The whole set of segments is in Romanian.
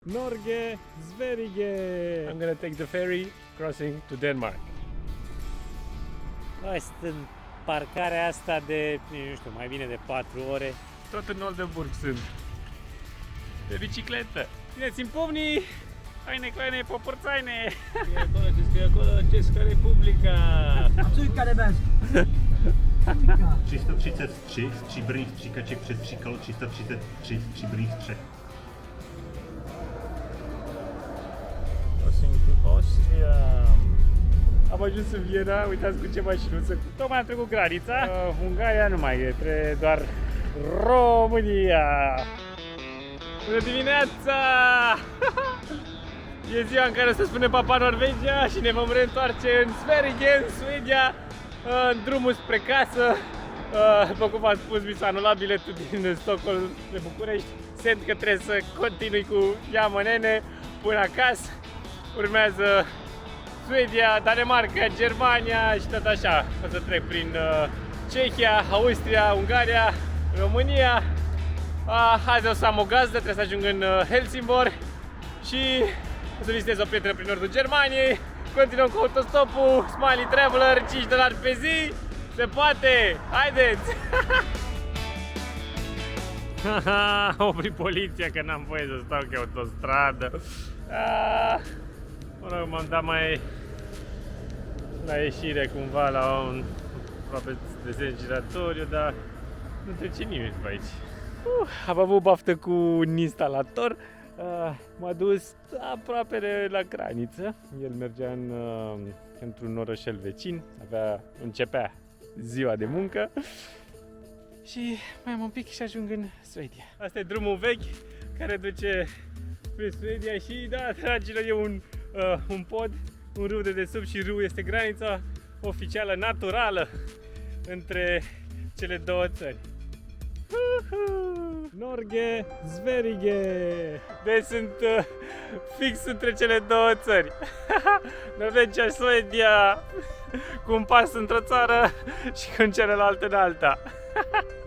Norge, Sverige. I'm gonna take the ferry crossing to Denmark. Noi sunt în parcarea asta de, nu știu, mai bine de 4 ore. Tot în Oldenburg sunt. Pe bicicletă. Țineți-mi pumnii! Haine, popărțaine! Ce scrie acolo? Česká republika! Cójka nebeská. 333 stříbrných stříkaček před příkolo 333 stříbrných střech. Crossing to Austria. Am ajuns în Viena, uitați cu ce mașinuță. Tocmai am trecut granița. Ungaria nu mai e, trebuie doar România. Bună dimineața! E ziua în care se spune papa Norvegia și ne vom reîntoarce în Sverige, în Suedia, în drumul spre casă. După cum v-am spus, mi s-a anulat biletul din Stockholm de București. Simt că trebuie să continui cu Ia-mă nene până acasă. Urmează Suedia, Danemarca, Germania și tot așa. O să trec prin Cehia, Austria, Ungaria, România. Azi o să am o gazdă, trebuie să ajung în Helsingborg și o să vizitez o prietenă prin nordul Germaniei. Continuăm cu autostopul, Smiley Traveler, $5 pe zi. Se poate! Haideți! A oprit poliția că n-am voie să stau pe autostradă. Mă rog, m-am dat mai la ieșire cumva la un aproape desen giratoriu, dar nu trece nimeni pe aici. Am avut baftă cu un instalator. M-a dus aproape de la graniță. El mergea într-un orășel vecin, începea ziua de muncă și mai am un pic și ajung în Suedia. Asta e drumul vechi care duce spre Suedia și da, dragilor, e un pod, un râu de desubt și râul este granița oficială, naturală între cele două țări. Norge, Sverige. Deci sunt fix între cele două țări. Norvegia, Suedia, cu un pas într-o țară și cu celălalt în alta.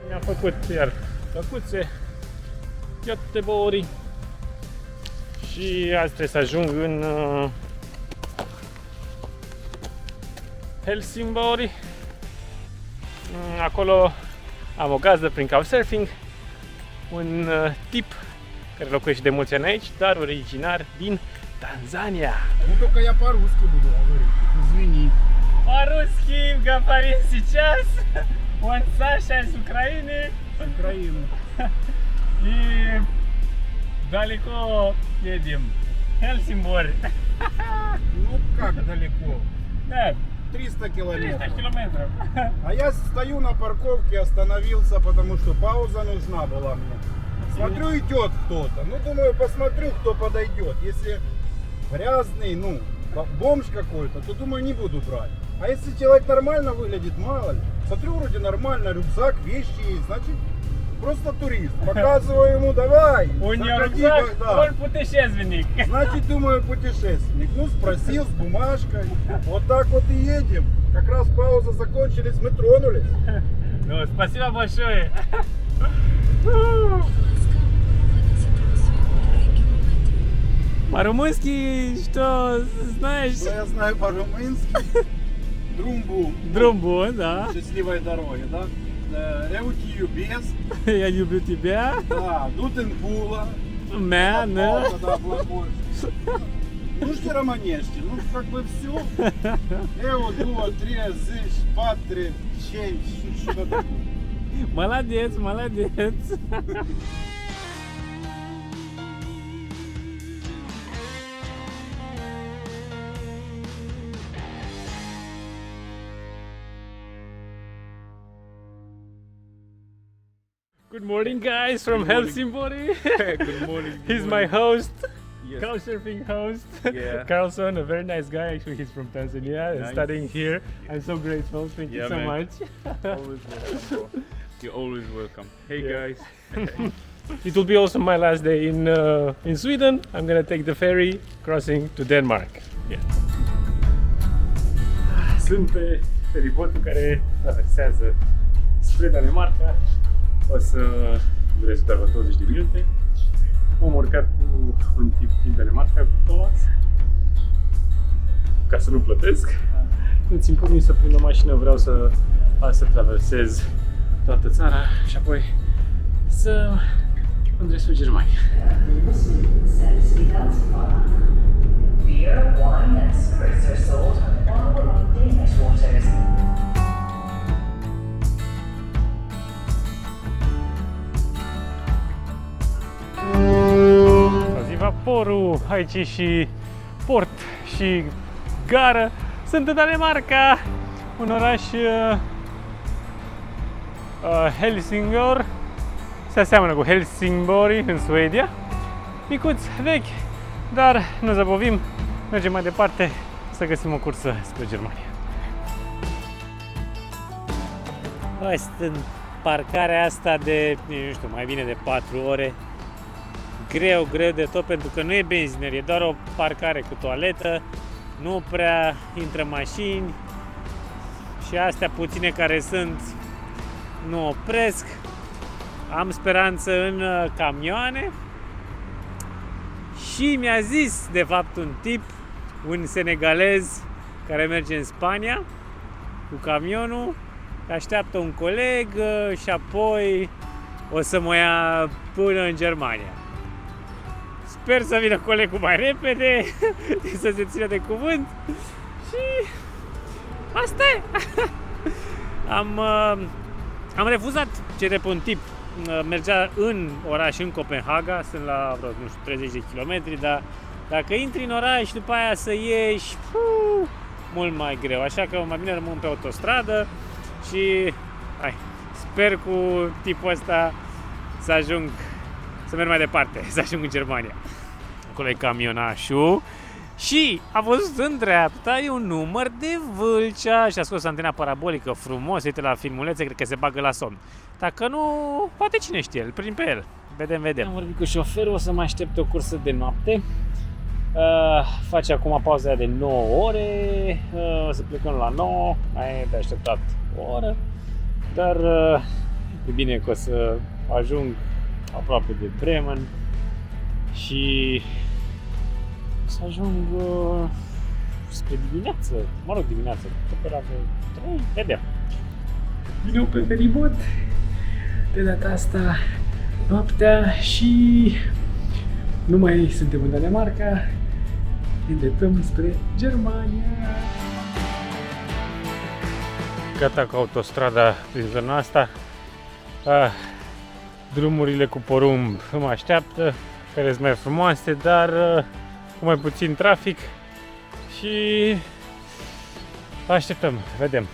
Mi-am făcut iar căcuțe, Göteborg și azi trebuie să ajung în Helsingborg. Acolo am o gazdă prin Couchsurfing, un tip care locuiește de mulți ani aici, dar originar din Tanzania. Ну только я по-русски буду говорить, извини. По-русски говорим сейчас, он Саша из Украины. С Украины. И далеко едем, Хельсинборг. Ну как далеко? Да, 300 300 километров. километров. А я стою на парковке, остановился, потому что пауза нужна была мне. Смотрю, идет кто-то. Ну, думаю, посмотрю, кто подойдет. Если грязный, ну, бомж какой-то, то, думаю, не буду брать. А если человек нормально выглядит, мало ли. Смотрю, вроде нормально, рюкзак, вещи есть, значит, просто турист. Показываю ему, давай, У него заходи, рюкзак, да. он путешественник. Значит, думаю, путешественник. Ну, спросил с бумажкой. Вот так вот и едем. Как раз пауза закончились, мы тронулись. Ну, спасибо большое. По-румынски что знаешь? Что я знаю по-румынски? Друмбу. Друмбу, да. Счастливой дороги, да? Реутию без. Я люблю тебя. Да, Дутенбула. Мен. Да, Благовещ. Ну, что романешки, ну, как бы все. Эо, дуа, три, зыш, патри, чень, что такое. Молодец, молодец. Good morning, guys, from Helsingborg. Good morning. He's my host, Yes. Couchsurfing host, Yeah. Carlson, a very nice guy. Actually, he's from Tanzania and Nice. studying here. I'm so grateful. Thank you Yeah, so man. much. Always welcome. Bro. You're always welcome. Hey Yeah. guys. It will be also my last day in Sweden. I'm gonna take the ferry crossing to Denmark. Yeah. Sunt pe feribotul care traversează spre Danemarca. O să dureze doar 20 de minute. am urcat cu un tip din Danemarca cu Thomas ca să nu plătesc. Îți-mi pun să prind o mașină, vreau să traversez toată țara și apoi să mă îndrept spre Germania. Beer, wine, and spirits are sold on or on Danish waters. Vaporul, aici și port și gară. Sunt în Danemarca, un oraș Helsingborg, se aseamănă cu Helsingborg în Suedia. Micuț, vechi, dar nu zăbovim, mergem mai departe să găsim o cursă spre Germania. Sunt în parcarea asta de, nu știu, mai bine de 4 ore. Greu de tot, pentru că nu e benzinărie, e doar o parcare cu toaletă, nu prea intră mașini și astea puține care sunt nu opresc. Am speranță în camioane și mi-a zis de fapt un tip, un senegalez care merge în Spania cu camionul, că așteaptă un coleg și apoi o să mă ia până în Germania. Sper să vină colegul mai repede, să se țină de cuvânt și asta e. Am refuzat cerere pe un tip, mergea în oraș, în Copenhaga, sunt la vreo, nu știu, 30 de kilometri, dar dacă intri în oraș și după aia să ieși, mult mai greu, așa că mai bine rămân pe autostradă și sper cu tipul ăsta să ajung, să merg mai departe, să ajung în Germania. Acolo e camionașul și a văzut în dreapta e un număr de Vâlcea și a scos antena parabolică frumos, uite la filmulețe, cred că se bagă la somn. Dacă nu, poate cine știe, îl prind pe el. Vedem. Am vorbit cu șoferul, o să mă aștept o cursă de noapte. Face acum pauza de 9 ore, o să plecăm la 9, mai e de așteptat o oră, dar e bine că o să ajung aproape de Bremen și să ajung spre dimineață, dimineață, pe la 3, vedem. Vine pe feribot, de data asta noaptea și nu mai suntem în Danemarca, ne îndreptăm spre Germania. Gata cu autostrada prin zona asta. Drumurile cu porumb mă așteaptă, care sunt mai frumoase, dar cu mai puțin trafic și așteptăm, vedem.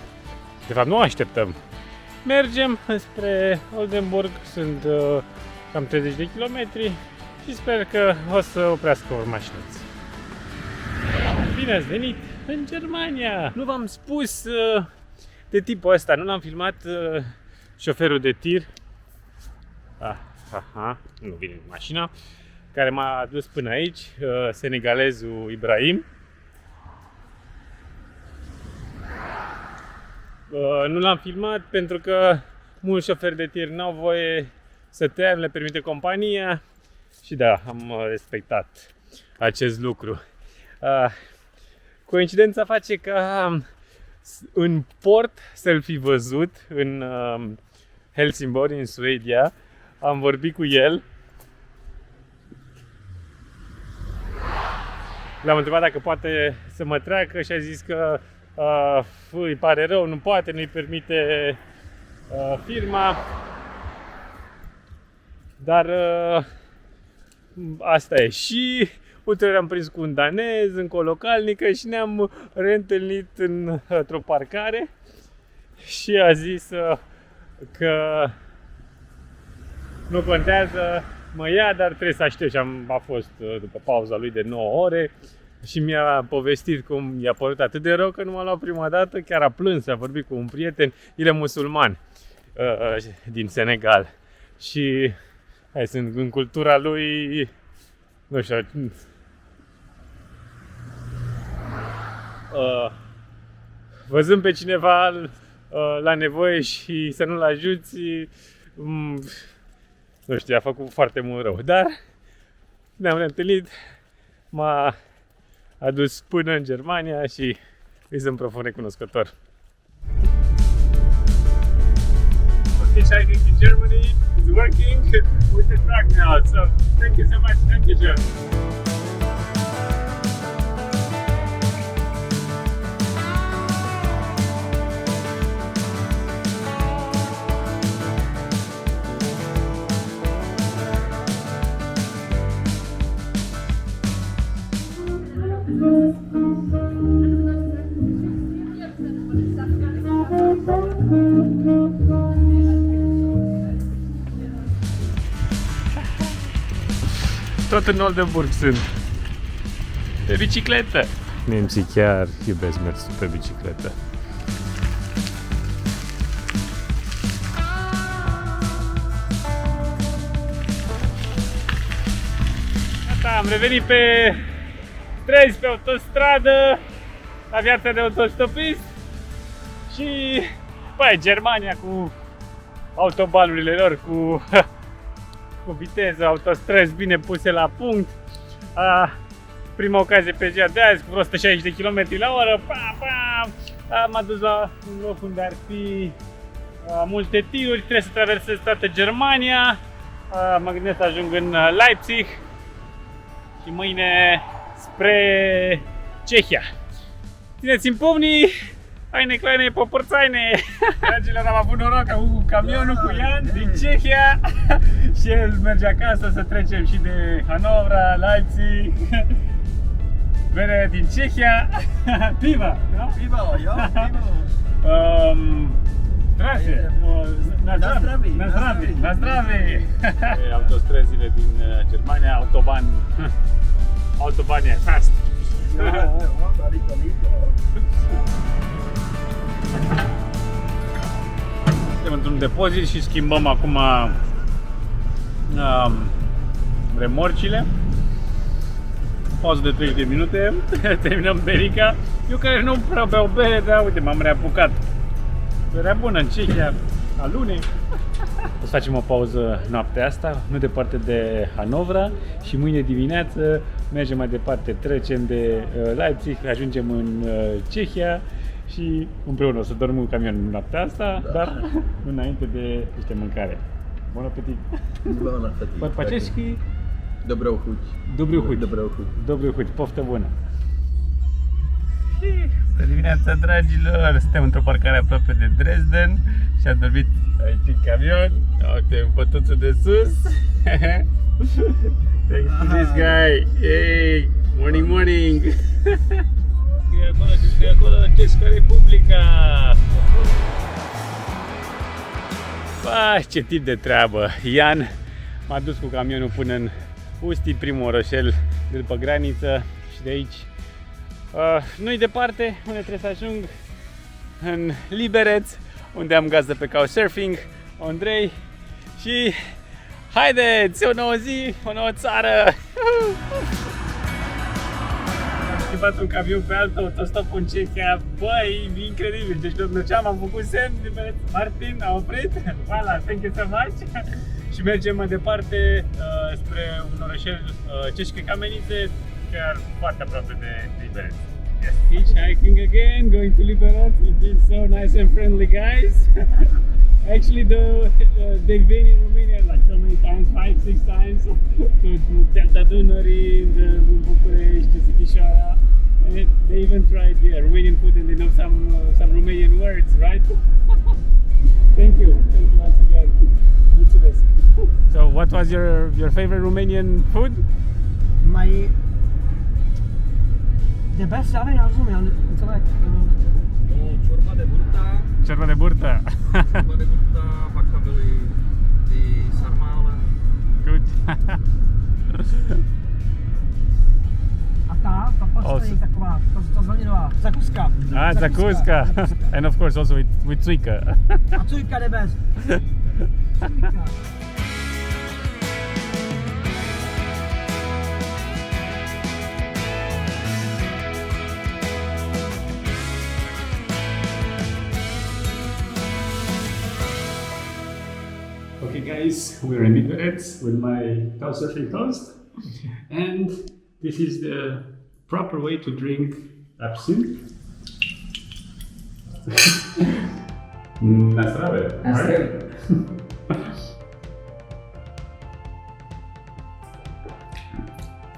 De fapt nu așteptăm, mergem spre Oldenburg, sunt cam 30 de kilometri și sper că o să oprească o mașinuță. Bine ați venit în Germania! Nu v-am spus de tipul ăsta, nu l-am filmat, șoferul de tir. Nu vine mașina, care m-a adus până aici, senegalezul Ibrahim. Nu l-am filmat pentru că mulți șoferi de tir n-au voie să tăia, nu le permite compania și da, am respectat acest lucru. Coincidența face că în port să-l fi văzut în Helsingborg, în Suedia. Am vorbit cu el. L-am întrebat dacă poate să mă treacă și a zis că îi pare rău, nu poate, nu-i permite firma. Dar asta e. Și ulterior am prins cu un danez, încă o localnică și ne-am reîntâlnit într-o parcare și a zis că nu contează, mă ia, dar trebuie să aștept. Și a fost după pauza lui de 9 ore și mi-a povestit cum i-a părut atât de rău că nu m-a luat prima dată, chiar a plâns, a vorbit cu un prieten, el e musulman din Senegal și sunt în cultura lui, nu știu, văzând pe cineva la nevoie și să nu-l ajuți, nu știu, a făcut foarte mult rău, dar ne-am reîntâlnit, m-a adus până în Germania și îi sunt profund recunoscător. Hitchhiking in Germany is working with the truck now, so thank you so much, thank you, John. Tot în Oldenburg sunt. Pe bicicletă. Nemții chiar iubesc mersul pe bicicletă. Gata, am revenit pe străzi, pe autostradă, la viața de autostopist. Și, băi, Germania cu autobanurile lor, cu viteză, autostrăzi bine puse la punct. Prima ocazie pe ziua de azi, cu vreo 160 de km la oră. M-a dus la un loc unde ar fi multe tiruri, trebuie să traversez toată Germania. Mă gândesc să ajung în Leipzig și mâine spre Cehia. Țineți-mi pumnii! Haine, kleine, popărțaine! Dragilor, am avut noroc cu camionul cu Ian din Cehia și el merge acasă să trecem și de Hanovra, Leipzig, bere din Cehia, piva, nu? Pivo, ja, pivo. Zdrave! Na zdrave! Na zdrave! Autostrăzile din Germania, autobahn e fast! Suntem într-un depozit și schimbăm acum remorcile. Pauză de 30 de minute, terminăm berica. Eu care nu prea beau bere, dar uite, m-am reapucat. Berea bună în Cehia, la lune. O să facem o pauză noaptea asta, nu departe de Hanovra, și mâine dimineață mergem mai departe, trecem de Leipzig, ajungem în Cehia și împreună o să dormim în camion noaptea asta, dar înainte de niște mâncare. Bun apetit! Bun apetit! Po ceșchi? Dobrou chuť. Dobrou chuť. Dobrou chuť. Dobrou chuť, poftă bună! Bună dimineața, dragilor! Suntem într-o parcare aproape de Dresden și am dormit aici în camion. Uite, în pătuțul de sus. Thanks to this guy. Hey, morning, morning! Scrie acolo, Ceșca Republica! Ba, ce tip de treabă! Ian m-a dus cu camionul până în Usti, primul orășel de după graniță, și de aici nu-i departe, unde trebuie să ajung, în Liberec, unde am gazdă pe Couchsurfing, Andrei, și haideți, o nouă zi, o nouă țară! Am schimbat un camion pe altul, autostop în Cehia, băi, incredibil, deci după ce am făcut semn, Martin a oprit, voilà, thank you so much! Și mergem mai departe spre un orășel Ceșca Kamenice, chiar foarte aproape de Liberec. Yes. Hitchhiking again, going to Liberec. You've been so nice and friendly guys. Actually, they've been in Romania like so many times, 5-6 times, to Delta Dunării, in Bucharest, to Sighișoara. And they even tried Romanian food and they know some Romanian words, right? Thank you once again. Mulțumesc. So, what was your favorite Romanian food? The best, ja nevím, já rozumím, co tak... Čorba de burta. Čorba de burta. Čorba de burta, pak tam byly ty sarmále. Good. A ta pasta je taková, ta zeleninová, zakuska. Ah, zakuska. And of course also with cujka. A cujka the best. Cujka. Okay guys, we're in Liberec with my Couchsurfing host. And this is the proper way to drink absinthe. Nastrave.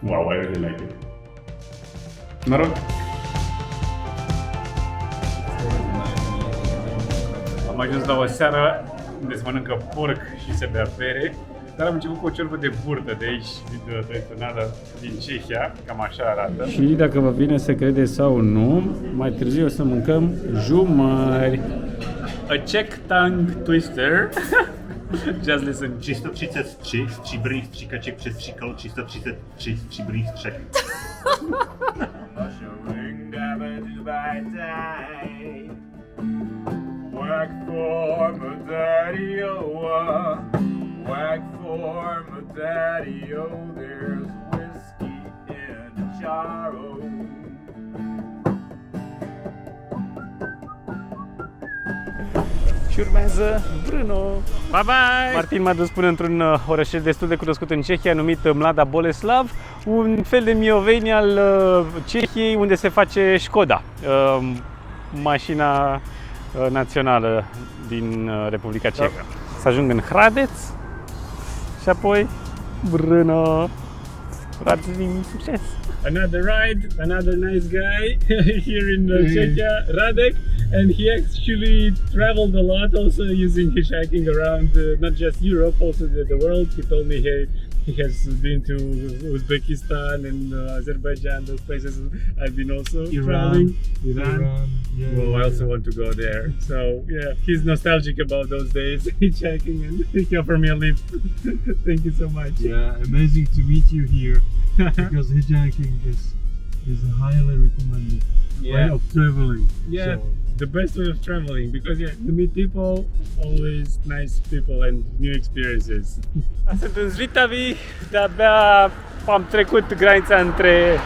Wow, I really like it. Noroc! Am ajuns la o seară unde se mănâncă porc și se bea bere, dar am început cu o ciorbă de burtă de aici, tradițională din Cehia, cam așa arată. Și dacă vă vine să credeți sau nu, mai târziu o să mâncăm jumări. A Czech tongue twister. Just listen. 333 stříbrných stříkaček před příkalo 333 stříbrných střech. Whack for my daddy-o, whack for my daddy-o, there's whiskey in a jar-o. Și urmează Brno. Bye bye! Martin m-a dus până într-un orășel destul de cunoscut în Cehia numit Mlada Boleslav, un fel de Mioveni al Cehiei unde se face Škoda, mașina națională din Republica Cehă. Să ajung în Hradec și apoi Brno. Radzilim succes! Another ride, another nice guy here in Czechia, Radek, and he actually traveled a lot also using hitchhiking around not just Europe, also the world. He told me he has been to Uzbekistan and Azerbaijan, those places. I've been also traveling. Iran. Yeah, well, I also want to go there. So yeah, he's nostalgic about those days hitchhiking, and he offered me a lift. Thank you so much. Yeah, amazing to meet you here because hitchhiking is a highly recommended way of traveling. Yeah. So, the best way of traveling because you meet people, always nice people and new experiences. Sunt în Svitavi, de-abia am trecut granița între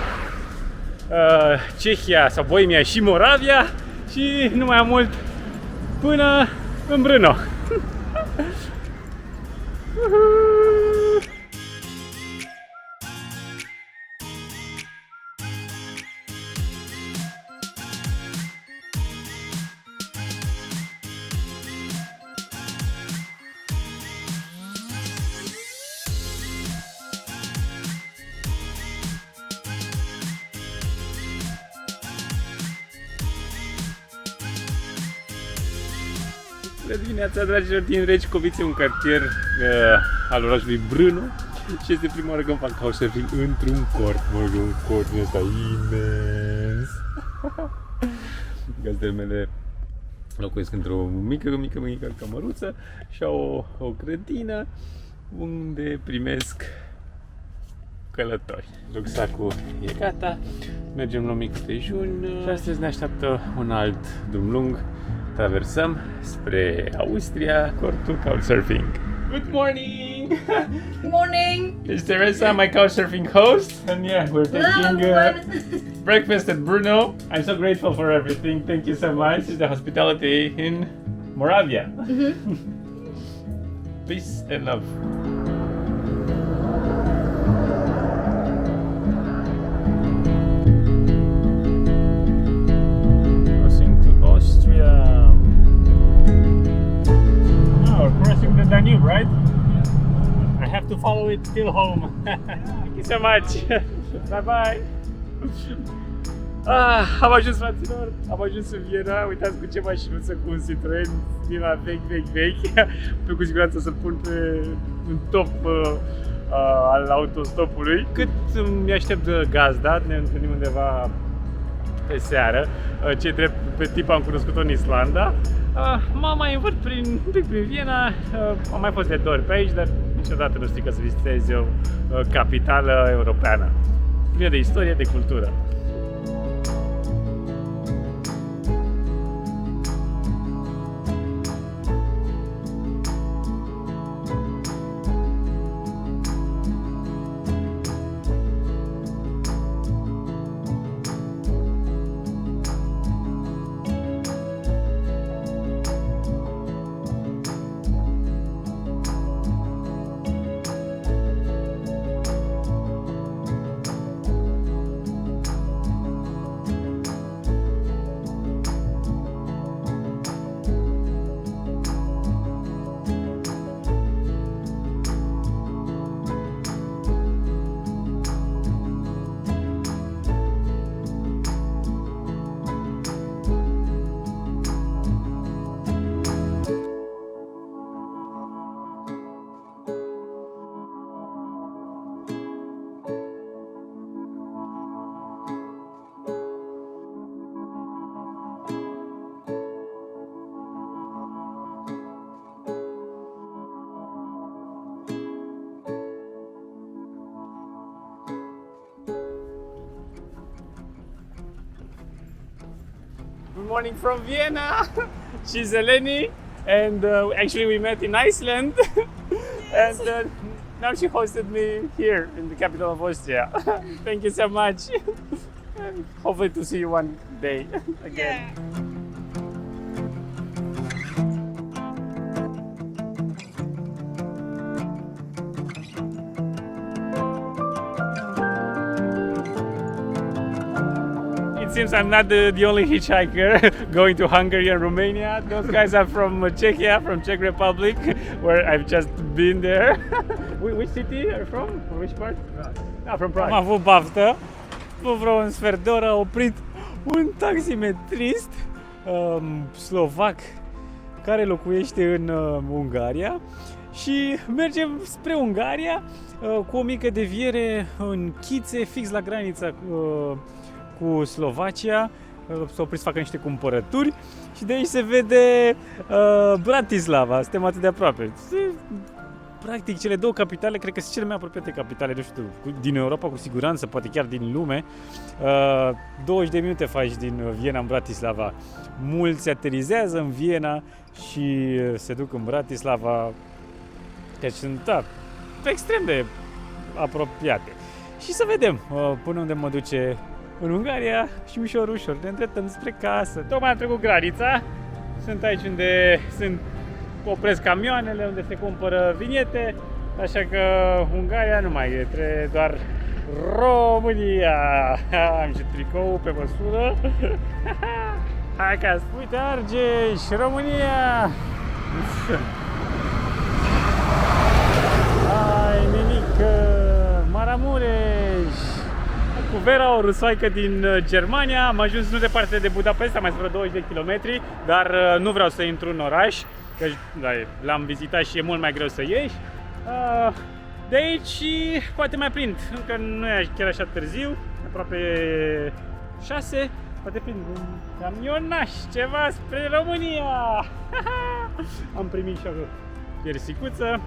Cehia sau Boemia și Moravia și nu mai am mult până în Brno. Bună dimineața, dragilor, din Reșcovițe, un cartier al orașului Brno. Și este prima oară când fac couchsurfing într-un cort. Mă rog, un cort din ăsta imens. Gazdele mele locuiesc într-o mică cămăruță și au o grădină unde primesc călători. Rucsacul e gata, mergem la un mic dejun și astăzi ne așteaptă un alt drum lung. Traversăm spre Austria, cortul couchsurfing. Good morning! Good morning! It's Teresa, my couchsurfing host, and yeah, we're taking breakfast at Brno. I'm so grateful for everything. Thank you so much. It's the hospitality in Moravia. Peace and love. Crossing the Danube, right? I have to follow it till home. Thank you so much. Bye bye. Am ajuns, fraților, am ajuns în Viena. Uitați cu ce mașinuță, cu un Citroen din la vechi. Pe cu siguranță să-l pun pe un top al autostopului. Cât mi-aștept gazda, ne întâlnim undeva pe seară. Ce drept, pe tip am cunoscut-o în Islanda. Mă mai învârt prin Viena, am mai fost de 2 ori pe aici, dar niciodată nu strică să vizitezi o capitală europeană, plină de istorie, de cultură. Good morning from Vienna. She's Eleni, and actually we met in Iceland, and now she hosted me here in the capital of Austria. Thank you so much. And hopefully to see you one day again. It seems I'm not the only hitchhiker going to Hungary and Romania. Those guys are from Czechia, from Czech Republic, where I've just been there. Which city are you from? From which part? Ah, from Prague. Am avut baftă. După vreo un sfert de oră a oprit un taximetrist slovac care locuiește în Ungaria și mergem spre Ungaria cu o mică deviere în Chițe, fix la granița cu Slovacia. S-a oprit să facă niște cumpărături și de aici se vede Bratislava, suntem atât de aproape. Practic, cele două capitale, cred că sunt cele mai apropiate capitale, nu știu, din Europa cu siguranță, poate chiar din lume. 20 de minute faci din Viena în Bratislava. Mulți aterizează în Viena și se duc în Bratislava, deci sunt extrem de apropiate. Și să vedem până unde mă duce în Ungaria și ușor, ușor ne îndreptăm spre casă. Tocmai am trecut granița, sunt aici unde opresc camioanele, unde se cumpără vinete, așa că Ungaria nu mai e, trebuie doar România. Am și tricou pe măsură. Hai ca uite Argeș, România! Hai nenică, Maramureș! Cu Vera, o rusoaică din Germania, am ajuns nu departe de Budapesta, mai sunt vreo 20 de kilometri, dar nu vreau să intru în oraș, că l-am vizitat și e mult mai greu să ieși. De aici poate mai prind, încă nu e chiar așa târziu, aproape 6, poate prind un camionaș, ceva spre România. Am primit și o piersicuță.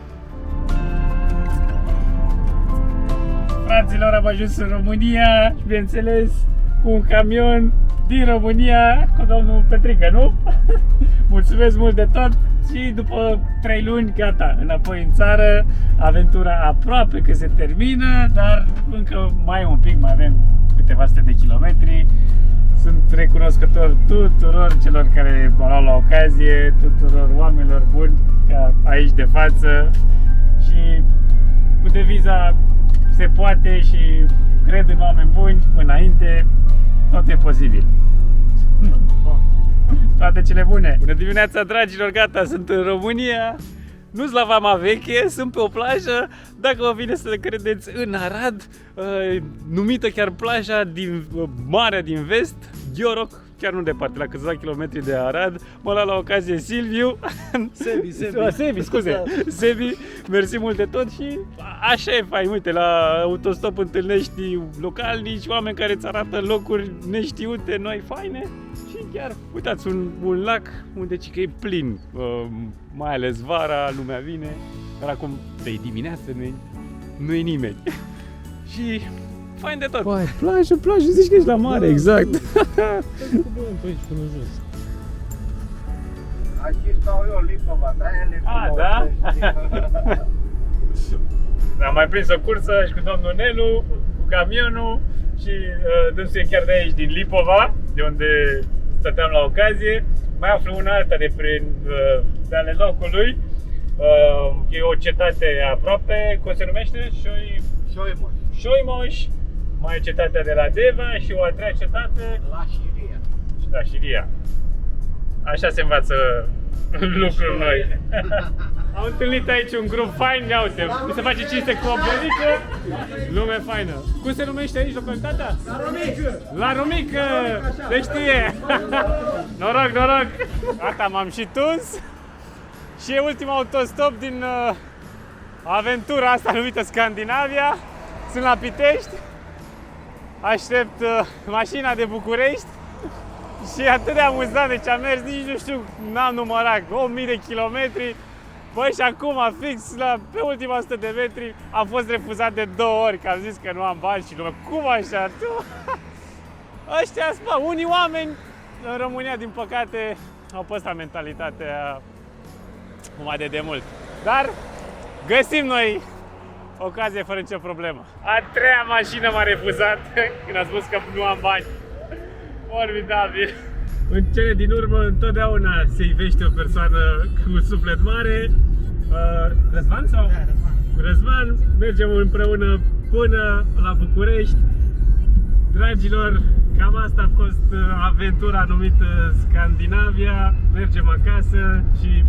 Fraților, am ajuns în România și, bineînțeles, cu un camion din România, cu domnul Petrică, nu? Mulțumesc mult de tot și după 3 luni, gata, înapoi în țară, aventura aproape că se termină, dar încă mai un pic, mai avem câteva sute de kilometri. Sunt recunoscător tuturor celor care m-au luat la ocazie, tuturor oamenilor buni aici de față și cu deviza se poate și cred în oameni buni, înainte, tot e posibil. Toate cele bune! Bună dimineața, dragilor, gata, sunt în România, nu-s la Vama Veche, sunt pe o plajă, dacă vă vine să le credeți, în Arad, numită chiar plaja din Marea din Vest, Gheoroc, chiar nu departe, la câțiva kilometri de Arad. M-a luat la ocazie Silviu. Sebi, scuze. Sebi, mersi mult de tot și așa e fain. Uite, la autostop întâlnești localnici, oameni care îți arată locuri neștiute, noi, faine. Și chiar, uitați, un lac unde cică e plin, mai ales vara, lumea vine. Dar acum, de dimineață, nu e nimeni. Și fain de tot. Păi, plajă, zici că ești la mare, exact. Aici stau eu, Lipova, da? Am mai prins o cursă și cu domnul Nelu, cu camionul și dânsul e chiar de aici, din Lipova, de unde stăteam la ocazie. Mai aflu una alta de ale locului. E o cetate aproape, cum se numește? Șoimoș. Mai e cetatea de la Deva și o a treia cetate La Șiria. Așa se învață lucruri noi. Am întâlnit aici un grup fain, ia uite, mi se face cinste cu o bunică, lume faină. Cum se numește aici localitatea? La Romică! Se știe! Noroc! Gata, m-am și tuns și e ultimul autostop din aventura asta numită Scandinavia. Sunt la Pitești, aștept mașina de București și e atât de amuzant, deci am mers, nici nu știu, n-am numărat, 1000 de kilometri. Băi, și acum, fix pe ultima 100 de metri, am fost refuzat de 2 ori, că am zis că nu am bani și lumea, cum așa, tu? Ăștia, unii oameni în România, din păcate, au păstrat mentalitatea numai de demult. Dar găsim noi ocazie fără nicio problemă. A treia mașină m-a refuzat când a spus că nu am bani. Formidabil. În cele din urmă, întotdeauna se ivește o persoană cu suflet mare. Răzvan sau? Da, Răzvan. Răzvan, mergem împreună până la București. Dragilor, cam asta a fost aventura numită Scandinavia. Mergem acasă și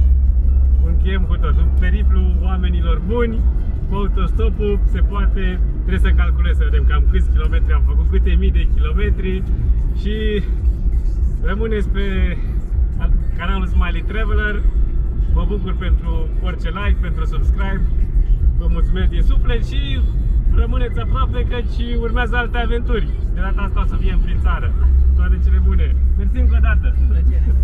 încheiem cu tot. Un periplu oamenilor buni, cu autostopul se poate, trebuie să calculez să vedem cam câți kilometri am făcut, câte mii de kilometri și rămâneți pe canalul Smiley Traveler. Mă bucur pentru orice like, pentru subscribe, vă mulțumesc din suflet și rămâneți aproape căci urmează alte aventuri. De data asta o să fie prin țară. Toate cele bune. Mersi încă o dată! Plăcere.